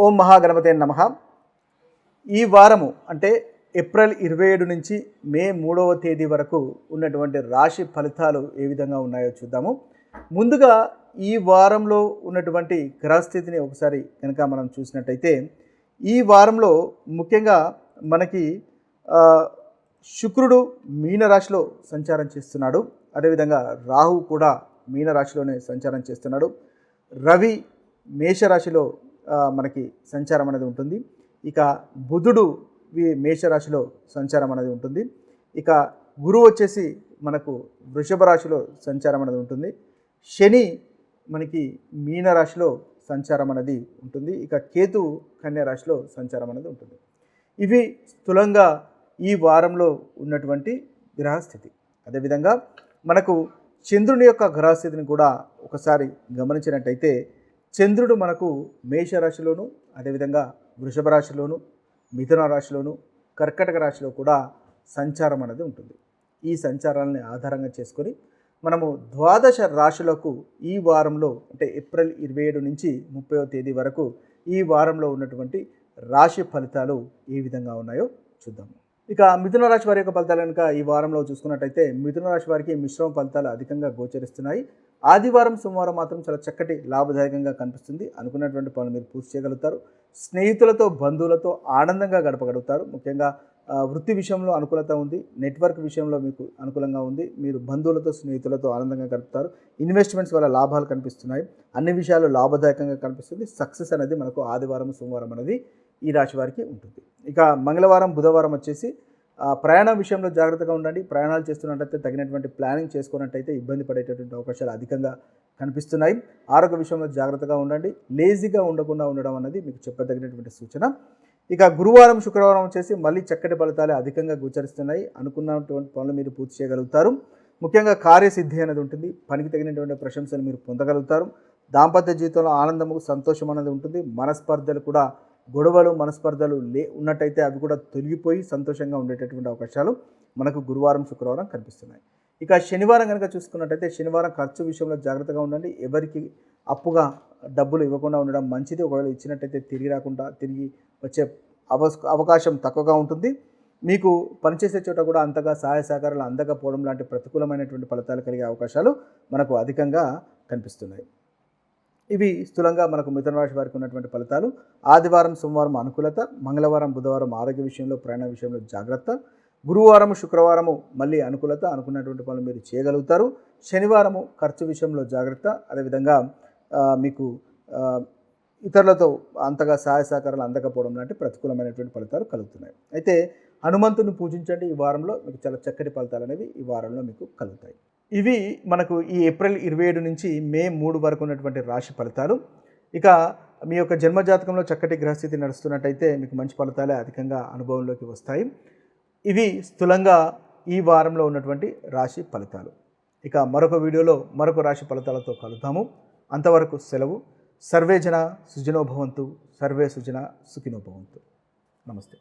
ఓం మహాగణపతే నమః. ఈ వారము అంటే ఏప్రిల్ 27 నుంచి మే 3వ తేదీ వరకు ఉన్నటువంటి రాశి ఫలితాలు ఏ విధంగా ఉన్నాయో చూద్దాము. ముందుగా ఈ వారంలో ఉన్నటువంటి గ్రహస్థితిని ఒకసారి కనుక మనం చూసినట్టయితే ఈ వారంలో ముఖ్యంగా మనకి శుక్రుడు మీనరాశిలో సంచారం చేస్తున్నాడు. అదేవిధంగా రాహు కూడా మీనరాశిలోనే సంచారం చేస్తున్నాడు. రవి మేషరాశిలో మనకి సంచారం అనేది ఉంటుంది. ఇక బుధుడు మేషరాశిలో సంచారం అనేది ఉంటుంది. ఇక గురువు వచ్చేసి మనకు వృషభ రాశిలో సంచారం అనేది ఉంటుంది. శని మనకి మీనరాశిలో సంచారం అనేది ఉంటుంది. ఇక కేతు కన్యా రాశిలో సంచారం అనేది ఉంటుంది. ఇవి స్థూలంగా ఈ వారంలో ఉన్నటువంటి గ్రహస్థితి. అదేవిధంగా మనకు చంద్రుని యొక్క గ్రహస్థితిని కూడా ఒకసారి గమనించినట్టయితే చంద్రుడు మనకు మేషరాశిలోను, అదేవిధంగా వృషభ రాశిలోను, మిథున రాశిలోను, కర్కటక రాశిలో కూడా సంచారం అనేది ఉంటుంది. ఈ సంచారాలని ఆధారంగా చేసుకొని మనము ద్వాదశ రాశులకు ఈ వారంలో అంటే ఏప్రిల్ 27 నుంచి 30వ తేదీ వరకు ఈ వారంలో ఉన్నటువంటి రాశి ఫలితాలు ఏ విధంగా ఉన్నాయో చూద్దాము. ఇక మిథున రాశి వారి యొక్క ఫలితాలు కనుక ఈ వారంలో చూసుకున్నట్టయితే మిథున రాశి వారికి మిశ్రమ ఫలితాలు అధికంగా గోచరిస్తున్నాయి. ఆదివారం సోమవారం మాత్రం చాలా చక్కటి లాభదాయకంగా కనిపిస్తుంది. అనుకున్నటువంటి పనులు మీరు పూర్తి చేయగలుగుతారు. స్నేహితులతో బంధువులతో ఆనందంగా గడపగలుగుతారు. ముఖ్యంగా వృత్తి విషయంలో అనుకూలత ఉంది. నెట్వర్క్ విషయంలో మీకు అనుకూలంగా ఉంది. మీరు బంధువులతో స్నేహితులతో ఆనందంగా గడుపుతారు. ఇన్వెస్ట్మెంట్స్ వల్ల లాభాలు కనిపిస్తున్నాయి. అన్ని విషయాలు లాభదాయకంగా కనిపిస్తుంది. సక్సెస్ అనేది మనకు ఆదివారం సోమవారం అనేది ఈ రాశి వారికి ఉంటుంది. ఇక మంగళవారం బుధవారం వచ్చేసి ప్రయాణం విషయంలో జాగ్రత్తగా ఉండండి. ప్రయాణాలు చేస్తున్నట్టయితే తగినటువంటి ప్లానింగ్ చేసుకున్నట్టయితే ఇబ్బంది పడేటటువంటి అవకాశాలు అధికంగా కనిపిస్తున్నాయి. ఆరోగ్య విషయంలో జాగ్రత్తగా ఉండండి. లేజీగా ఉండకుండా ఉండడం అనేది మీకు చెప్పదగినటువంటి సూచన. ఇక గురువారం శుక్రవారం వచ్చేసి మళ్ళీ చక్కటి ఫలితాలు అధికంగా గోచరిస్తున్నాయి. అనుకున్నటువంటి పనులు మీరు పూర్తి చేయగలుగుతారు. ముఖ్యంగా కార్యసిద్ధి అనేది ఉంటుంది. పనికి తగినటువంటి ప్రశంసలు మీరు పొందగలుగుతారు. దాంపత్య జీవితంలో ఆనందము సంతోషం అనేది ఉంటుంది. మనస్పర్ధలు కూడా గొడవలు మనస్పర్ధలు ఉన్నట్టయితే అవి కూడా తొలగిపోయి సంతోషంగా ఉండేటటువంటి అవకాశాలు మనకు గురువారం శుక్రవారం కనిపిస్తున్నాయి. ఇక శనివారం కనుక చూసుకున్నట్టయితే శనివారం ఖర్చు విషయంలో జాగ్రత్తగా ఉండండి. ఎవరికి అప్పుగా డబ్బులు ఇవ్వకుండా ఉండడం మంచిది. ఒకవేళ ఇచ్చినట్టయితే తిరిగి రాకుండా తిరిగి వచ్చే అవకాశం తక్కువగా ఉంటుంది. మీకు పనిచేసే చోట కూడా అంతగా సహాయ సహకారాలు అందకపోవడం లాంటి ప్రతికూలమైనటువంటి ఫలితాలు కలిగే అవకాశాలు మనకు అధికంగా కనిపిస్తున్నాయి. ఇవి స్థూలంగా మనకు మిథున రాశి వారికి ఉన్నటువంటి ఫలితాలు. ఆదివారం సోమవారం అనుకూలత, మంగళవారం బుధవారం ఆరోగ్య విషయంలో ప్రయాణ విషయంలో జాగ్రత్త, గురువారం శుక్రవారము మళ్ళీ అనుకూలత, అనుకున్నటువంటి పనులు మీరు చేయగలుగుతారు. శనివారము ఖర్చు విషయంలో జాగ్రత్త, అదేవిధంగా మీకు ఇతరులతో అంతగా సహాయ సహకారాలు అందకపోవడం లాంటి ప్రతికూలమైనటువంటి ఫలితాలు కలుగుతున్నాయి. అయితే హనుమంతుని పూజించండి. ఈ వారంలో మీకు చాలా చక్కటి ఫలితాలు అనేవి ఈ వారంలో మీకు కలుగుతాయి. ఇవి మనకు ఈ ఏప్రిల్ 27 నుంచి మే 3 వరకు ఉన్నటువంటి రాశి ఫలితాలు. ఇక మీ యొక్క జన్మజాతకంలో చక్కటి గ్రహస్థితి నడుస్తున్నట్టయితే మీకు మంచి ఫలితాలే అధికంగా అనుభవంలోకి వస్తాయి. ఇవి స్థూలంగా ఈ వారంలో ఉన్నటువంటి రాశి ఫలితాలు. ఇక మరొక వీడియోలో మరొక రాశి ఫలితాలతో కలుద్దాము. అంతవరకు సెలవు. సర్వే జన సుజనో భవంతు, సర్వే సుజన సుఖినో భవంతు. నమస్తే.